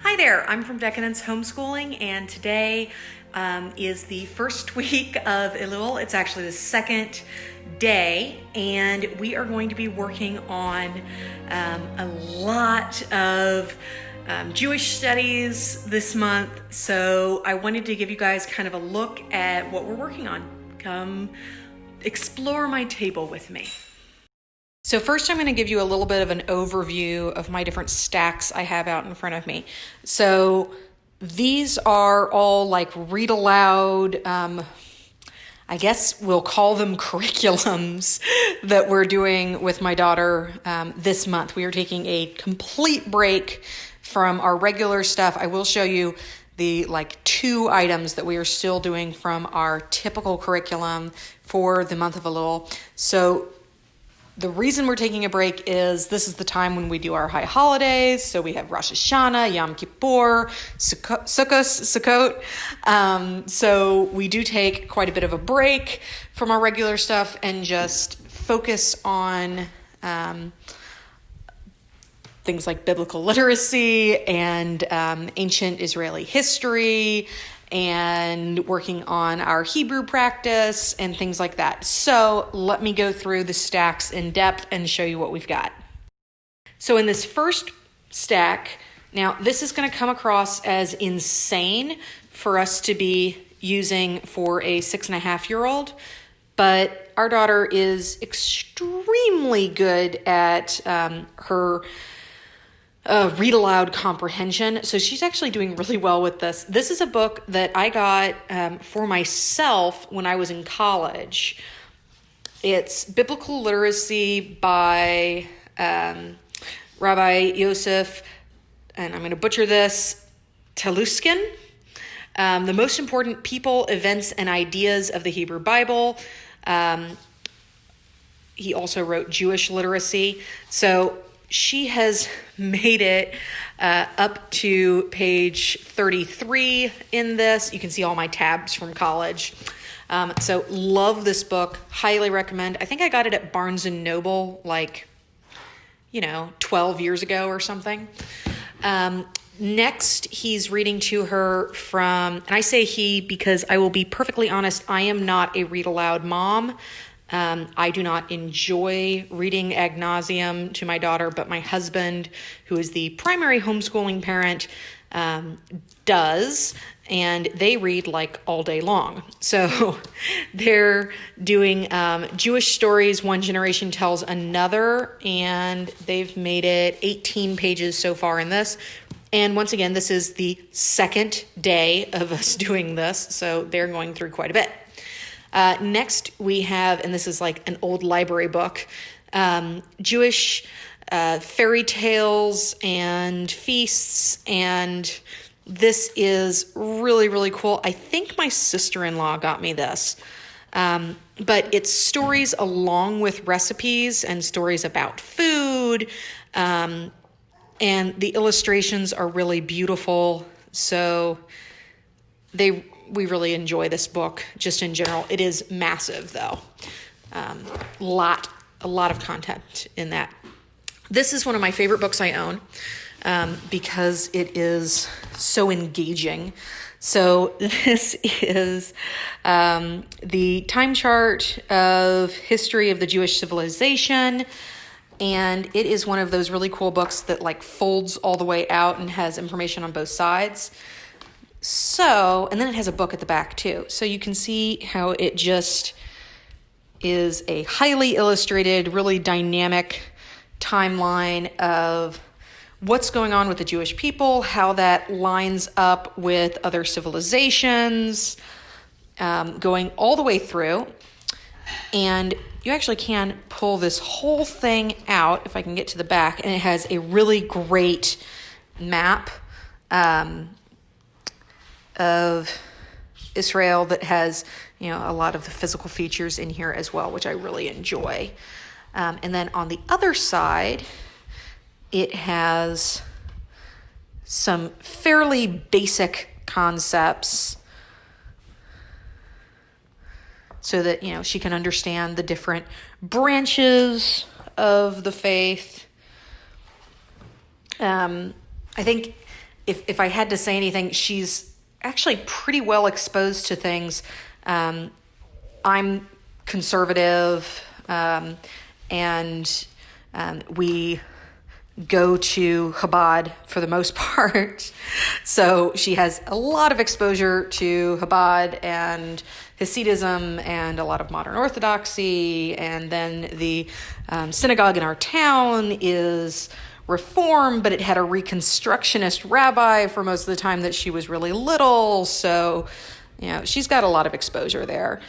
Hi there, I'm from Decadence Homeschooling, and today is the first week of Elul. It's actually the second day, and we are going to be working on a lot of Jewish studies this month. So I wanted to give you guys kind of a look at what we're working on. Come explore my table with me. So first I'm going to give you a little bit of an overview of my different stacks I have out in front of me. So these are all like read aloud, I guess we'll call them curriculums that we're doing with my daughter this month. We are taking a complete break from our regular stuff. I will show you the two items that we are still doing from our typical curriculum for the month of Elul. So the reason we're taking a break is this is the time when we do our high holidays. So we have Rosh Hashanah, Yom Kippur, Sukkot. So we do take quite a bit of a break from our regular stuff and just focus on things like biblical literacy and ancient Israeli history and working on our Hebrew practice and things like that. So let me go through the stacks in depth and show you what we've got. So in this first stack, now this is going to come across as insane for us to be using for a 6.5-year-old, but our daughter is extremely good at her read aloud comprehension. So she's actually doing really well with this. This is a book that I got for myself when I was in college. It's Biblical Literacy by Rabbi Yosef, and I'm going to butcher this, Teluskin. The most important people, events, and ideas of the Hebrew Bible. He also wrote Jewish literacy. So she has made it up to page 33 in this. You can see all my tabs from college. So love this book, highly recommend. I think I got it at Barnes & Noble 12 years ago or something. Next, he's reading to her from, and I say he because I will be perfectly honest, I am not a read aloud mom. I do not enjoy reading ad nauseum to my daughter, but my husband, who is the primary homeschooling parent, does, and they read all day long. So they're doing Jewish stories, one generation tells another, and they've made it 18 pages so far in this. And once again, this is the second day of us doing this, so they're going through quite a bit. Next we have, and this is an old library book, Jewish fairy tales and feasts, and this is really, really cool. I think my sister-in-law got me this, but it's stories along with recipes and stories about food, and the illustrations are really beautiful, so we really enjoy this book just in general. It is massive though. A lot of content in that. This is one of my favorite books I own because it is so engaging. So this is the time chart of history of the Jewish civilization. And it is one of those really cool books that folds all the way out and has information on both sides. So, and then it has a book at the back too. So you can see how it just is a highly illustrated, really dynamic timeline of what's going on with the Jewish people, how that lines up with other civilizations, going all the way through. And you actually can pull this whole thing out, if I can get to the back, and it has a really great map of Israel that has, a lot of the physical features in here as well, which I really enjoy. And then on the other side, it has some fairly basic concepts so that, she can understand the different branches of the faith. I think if I had to say anything, she's actually pretty well exposed to things. I'm conservative, and we go to Chabad for the most part. So she has a lot of exposure to Chabad and Hasidism and a lot of modern Orthodoxy. And then the synagogue in our town is Reform, but it had a Reconstructionist rabbi for most of the time that she was really little. So, she's got a lot of exposure there.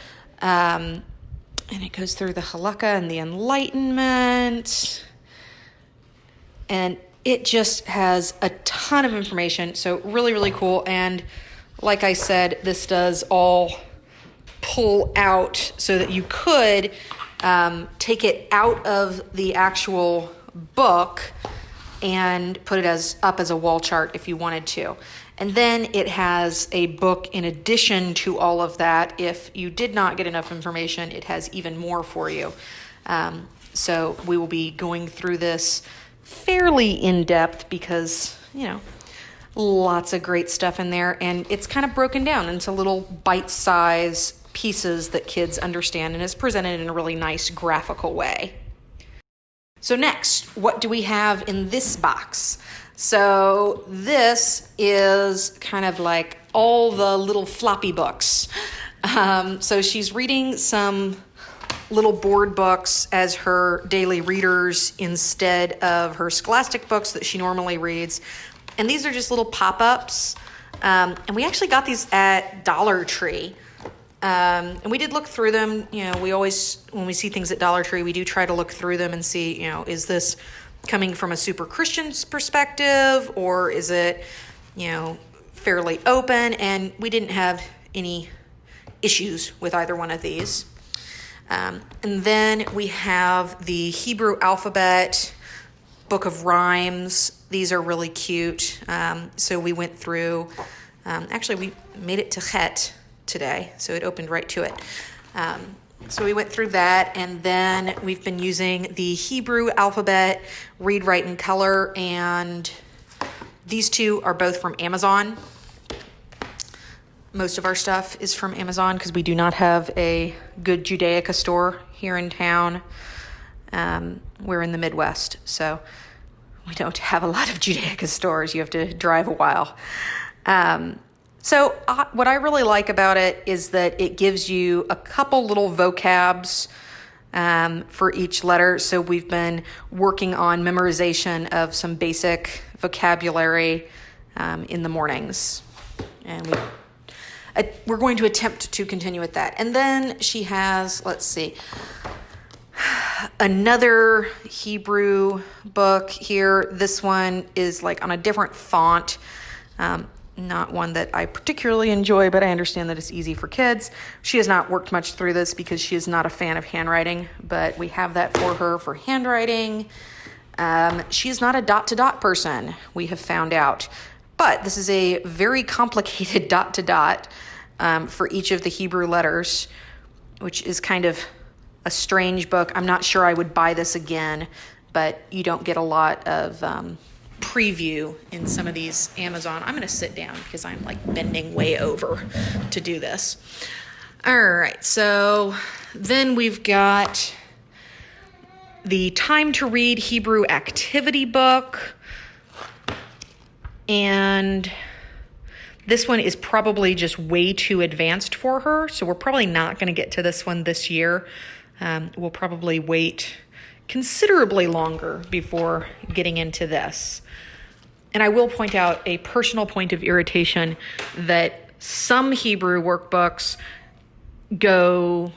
And it goes through the Halakha and the Enlightenment. And it just has a ton of information. So really, really cool. And like I said, this does all pull out so that you could take it out of the actual book and put it up as a wall chart if you wanted to. And then it has a book in addition to all of that. If you did not get enough information, it has even more for you. So we will be going through this fairly in-depth because, lots of great stuff in there. And it's kind of broken down into little bite-size pieces that kids understand, and it's presented in a really nice graphical way. So next, what do we have in this box? So this is kind of like all the little floppy books. So she's reading some little board books as her daily readers instead of her scholastic books that she normally reads. And these are just little pop-ups. And we actually got these at Dollar Tree. And we did look through them. We always, when we see things at Dollar Tree, we do try to look through them and see, is this coming from a super Christian's perspective, or is it, fairly open? And we didn't have any issues with either one of these. And then we have the Hebrew alphabet, book of rhymes. These are really cute. So we went through, actually we made it to Chet today, so it opened right to it. So we went through that, and then we've been using the Hebrew alphabet, read, write, and color, and these two are both from Amazon. Most of our stuff is from Amazon because we do not have a good Judaica store here in town. We're in the Midwest, so we don't have a lot of Judaica stores. You have to drive a while. So what I really like about it is that it gives you a couple little vocabs for each letter. So we've been working on memorization of some basic vocabulary in the mornings. And we're going to attempt to continue with that. And then she has, let's see, another Hebrew book here. This one is like on a different font. Not one that I particularly enjoy, but I understand that it's easy for kids. She has not worked much through this because she is not a fan of handwriting, but we have that for her for handwriting. She is not a dot-to-dot person, we have found out. But this is a very complicated dot-to-dot for each of the Hebrew letters, which is kind of a strange book. I'm not sure I would buy this again, but you don't get a lot of preview in some of these Amazon. I'm going to sit down because I'm like bending way over to do this. All right, so then we've got the Time to Read Hebrew activity book. And this one is probably just way too advanced for her, so we're probably not going to get to this one this year. We'll probably wait considerably longer before getting into this. And I will point out a personal point of irritation that some Hebrew workbooks go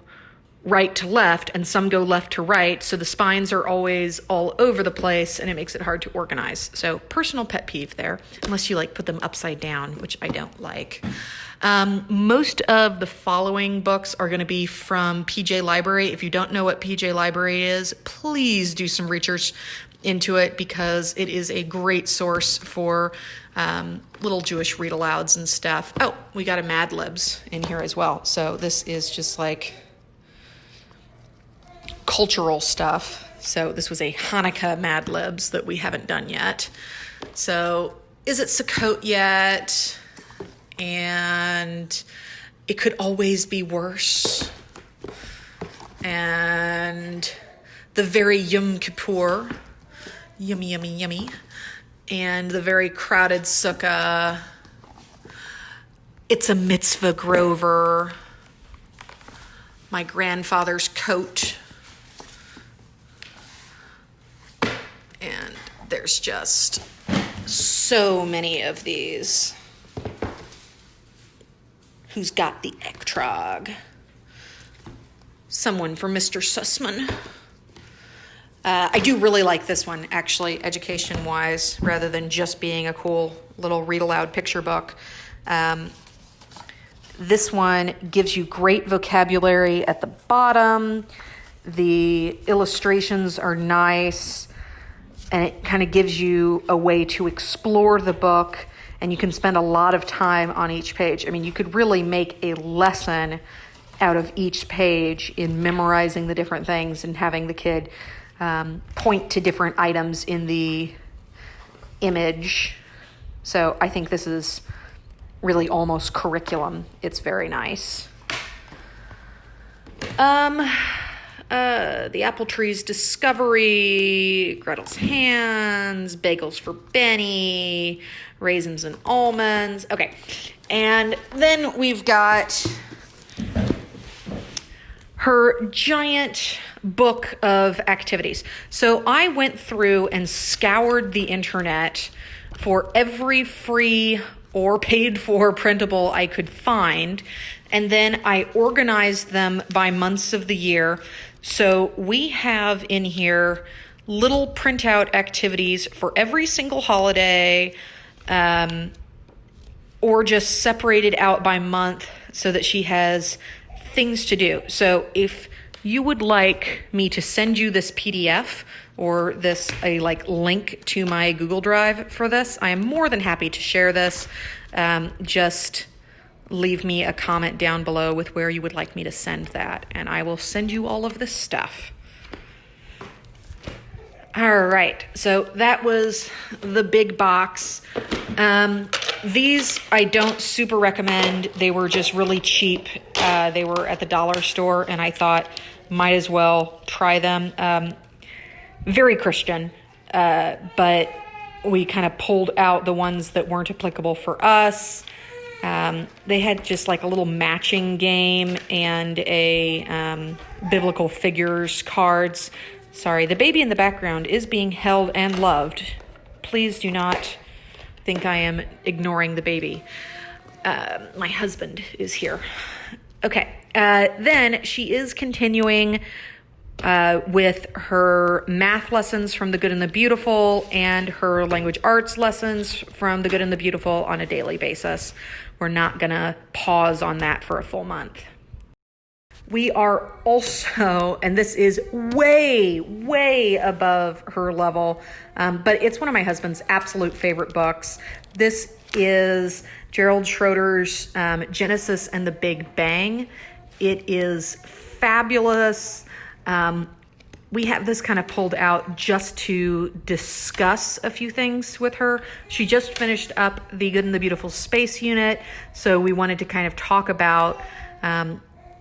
right to left and some go left to right, so the spines are always all over the place and it makes it hard to organize. So personal pet peeve there, unless you put them upside down, which I don't like. Most of the following books are going to be from PJ Library. If you don't know what PJ Library is, please do some research into it because it is a great source for little Jewish read-alouds and stuff. Oh, we got a Mad Libs in here as well. So this is just cultural stuff. So this was a Hanukkah Mad Libs that we haven't done yet. So Is it Sukkot yet? And it could always be worse. And the very Yom Kippur, yummy, yummy, yummy. And the very crowded Sukkah. It's a mitzvah, Grover. My grandfather's coat. And there's just so many of these. Who's got the Ektrog? Someone for Mr. Sussman. I do really like this one, actually, education-wise, rather than just being a cool little read-aloud picture book. This one gives you great vocabulary at the bottom. The illustrations are nice, and it kind of gives you a way to explore the book, and you can spend a lot of time on each page. I mean, you could really make a lesson out of each page in memorizing the different things and having the kid point to different items in the image. So I think this is really almost curriculum. It's very nice. The Apple Tree's Discovery, Gretel's Hands, Bagels for Benny, Raisins and Almonds. Okay, and then we've got her giant book of activities. So I went through and scoured the internet for every free or paid for printable I could find, and then I organized them by months of the year. So we have in here little printout activities for every single holiday, or just separated out by month so that she has things to do. So if you would like me to send you this PDF or a link to my Google Drive for this, I am more than happy to share this. Just leave me a comment down below with where you would like me to send that, and I will send you all of this stuff. All right, so that was the big box. These I don't super recommend. They were just really cheap. They were at the dollar store, and I thought might as well try them. Very Christian, but we kind of pulled out the ones that weren't applicable for us. They had just like a little matching game and a biblical figures cards. Sorry, the baby in the background is being held and loved. Please do not think I am ignoring the baby. My husband is here. Okay, then she is continuing with her math lessons from The Good and the Beautiful and her language arts lessons from The Good and the Beautiful on a daily basis. We're not going to pause on that for a full month. We are also, and this is way, way above her level, but it's one of my husband's absolute favorite books. This is Gerald Schroeder's Genesis and the Big Bang. It is fabulous. We have this kind of pulled out just to discuss a few things with her. She just finished up The Good and the Beautiful Space Unit, so we wanted to kind of talk about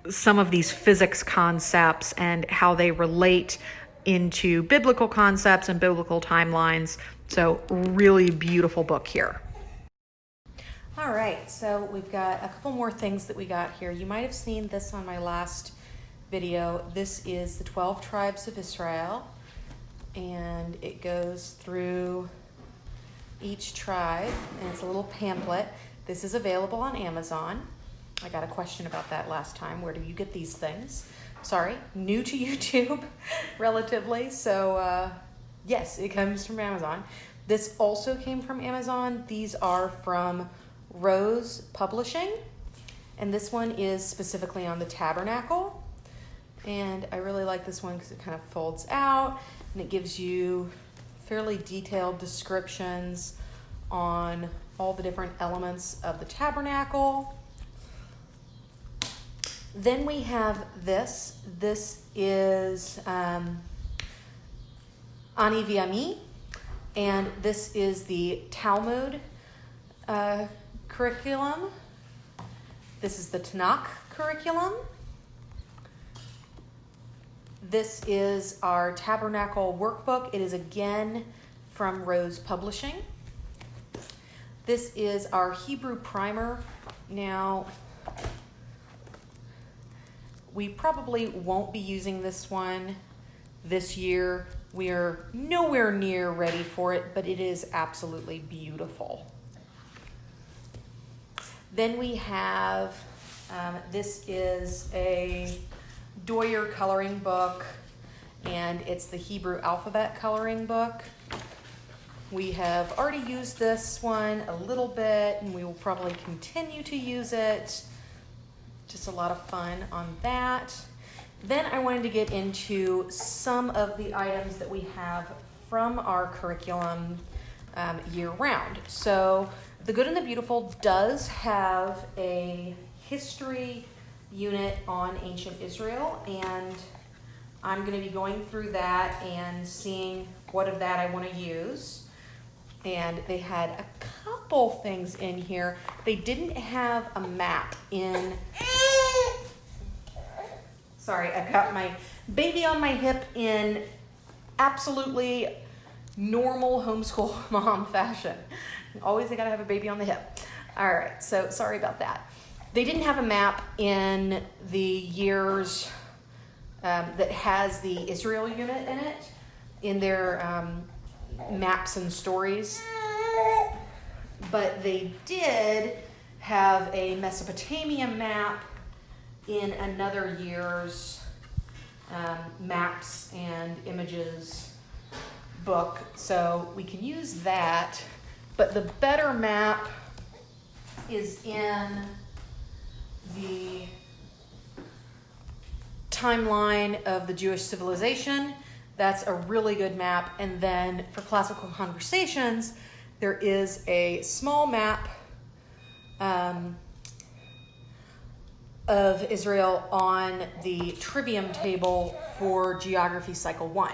some of these physics concepts and how they relate into biblical concepts and biblical timelines. So really beautiful book here. All right, so we've got a couple more things that we got here. You might have seen this on my last video. This is the 12 tribes of Israel, and it goes through each tribe, and it's a little pamphlet. This is available on Amazon. I got a question about that last time. Where do you get these things? Sorry, new to YouTube, relatively. So yes, it comes from Amazon. This also came from Amazon. These are from Rose Publishing, and this one is specifically on the tabernacle. And I really like this one because it kind of folds out and it gives you fairly detailed descriptions on all the different elements of the tabernacle. Then we have this. This is Ani V'Ami, and this is the Talmud. curriculum. This is the Tanakh curriculum. This is our Tabernacle workbook. It is again from Rose Publishing. This is our Hebrew primer. Now, we probably won't be using this one this year. We are nowhere near ready for it, but it is absolutely beautiful. Then we have, this is a Doyer coloring book, and it's the Hebrew alphabet coloring book. We have already used this one a little bit, and we will probably continue to use it. Just a lot of fun on that. Then I wanted to get into some of the items that we have from our curriculum year-round. So The Good and the Beautiful does have a history unit on ancient Israel, and I'm going to be going through that and seeing what of that I want to use. And they had a couple things in here. They didn't have a map in... Sorry, I've got my baby on my hip in absolutely normal homeschool mom fashion. Always I gotta have a baby on the hip. All right, so sorry about that. They didn't have a map in the years that has the Israel unit in it, in their maps and stories. But they did have a Mesopotamia map in another year's maps and images book. So we can use that, but the better map is in the timeline of the Jewish civilization. That's a really good map. And then for classical conversations, there is a small map of Israel on the trivium table for Geography Cycle 1.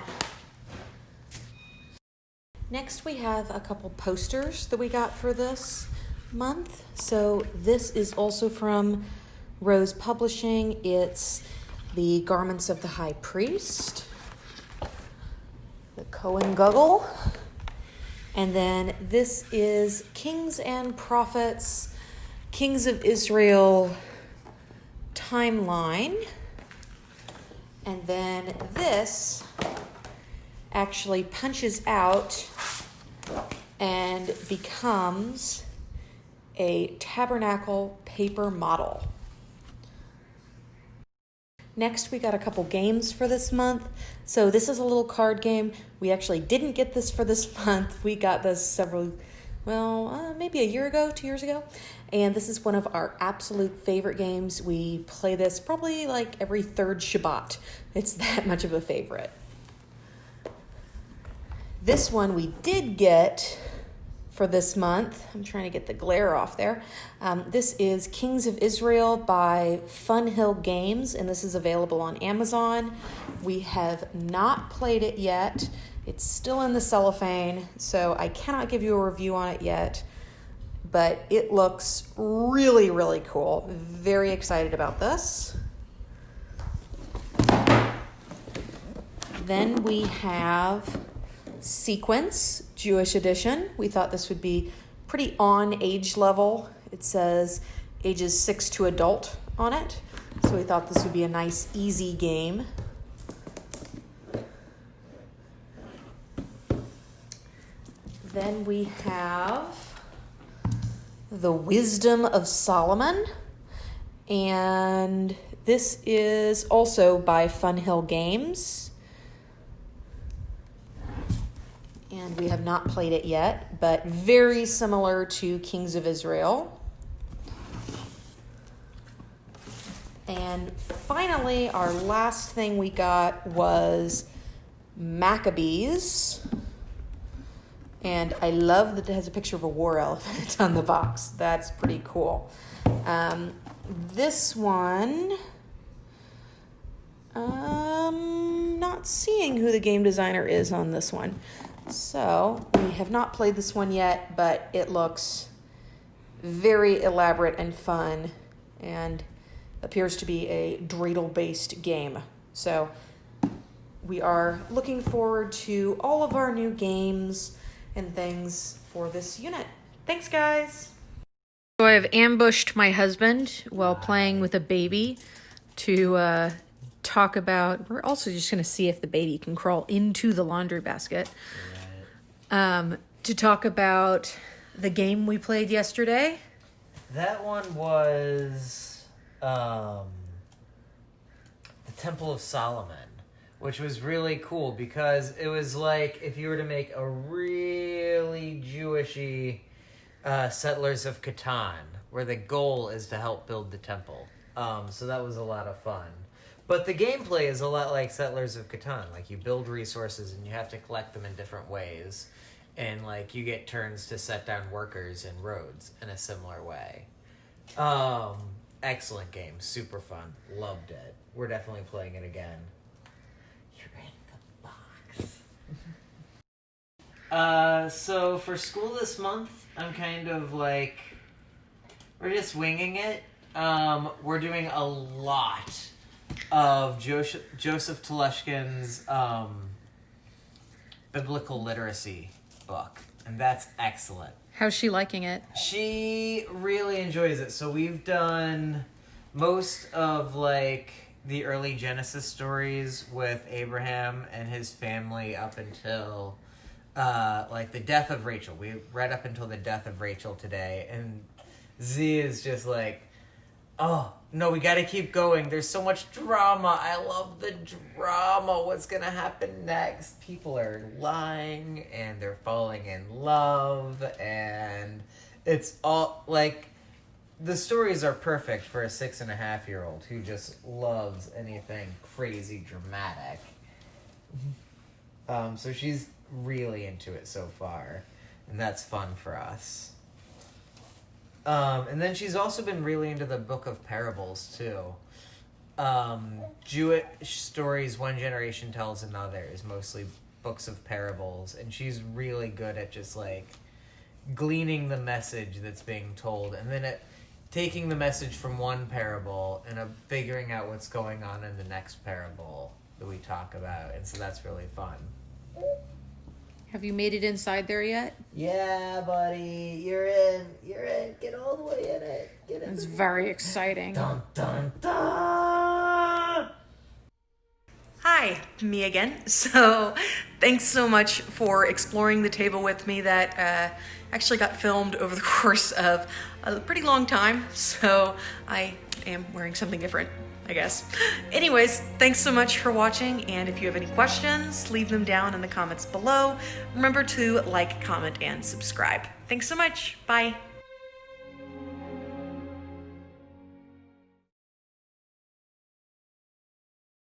Next, we have a couple posters that we got for this month. So this is also from Rose Publishing. It's the Garments of the High Priest, the Cohen Guggle, and then this is Kings and Prophets, Kings of Israel timeline. And then this actually punches out and becomes a tabernacle paper model. Next, we got a couple games for this month. So this is a little card game. We actually didn't get this for this month. We got this maybe a year ago, 2 years ago. And this is one of our absolute favorite games. We play this probably like every third Shabbat. It's that much of a favorite. This one we did get for this month. I'm trying to get the glare off there. This is Kings of Israel by Fun Hill Games, and this is available on Amazon. We have not played it yet. It's still in the cellophane, so I cannot give you a review on it yet, but it looks really, really cool. Very excited about this. Then we have Sequence, Jewish edition. We thought this would be pretty on age level. It says ages 6 to adult on it. So we thought this would be a nice, easy game. Then we have The Wisdom of Solomon. And this is also by Fun Hill Games. And we have not played it yet, but very similar to Kings of Israel. And finally, our last thing we got was Maccabees. And I love that it has a picture of a war elephant on the box. That's pretty cool. This one, not seeing who the game designer is on this one. So we have not played this one yet, but it looks very elaborate and fun, and appears to be a dreidel-based game. So we are looking forward to all of our new games and things for this unit. Thanks, guys. So I've ambushed my husband while playing with a baby to talk about, we're also just going to see if the baby can crawl into the laundry basket. To talk about the game we played yesterday. That one was the Temple of Solomon, which was really cool because it was like if you were to make a really Jewishy Settlers of Catan, where the goal is to help build the temple. So that was a lot of fun. But the gameplay is a lot like Settlers of Catan. Like, you build resources and you have to collect them in different ways. And, like, you get turns to set down workers and roads in a similar way. Excellent game. Super fun. Loved it. We're definitely playing it again. You're in the box. So for school this month, I'm kind of like, we're just winging it. We're doing a lot of Joseph Teleshkin's biblical literacy book, and that's excellent. How's she liking it? She really enjoys it. So we've done most of like the early Genesis stories with Abraham and his family up until like the death of Rachel. We read up until the death of Rachel today, and Z is just like, oh, no, we gotta keep going. There's so much drama. I love the drama. What's gonna happen next? People are lying, and they're falling in love, and it's all, like, the stories are perfect for a 6.5-year-old who just loves anything crazy dramatic. So she's really into it so far, and that's fun for us. And then she's also been really into the book of parables, too. Jewish stories one generation tells another is mostly books of parables, and she's really good at just, like, gleaning the message that's being told, and then taking the message from one parable and figuring out what's going on in the next parable that we talk about, and so that's really fun. Have you made it inside there yet? Yeah, buddy, you're in. Get all the way in it. Get in. It's very exciting. Dun, dun, dun. Hi, me again. So thanks so much for exploring the table with me. That actually got filmed over the course of a pretty long time, so I am wearing something different, I guess. Anyways, thanks so much for watching, and if you have any questions, leave them down in the comments below. Remember to like, comment, and subscribe. Thanks so much. Bye.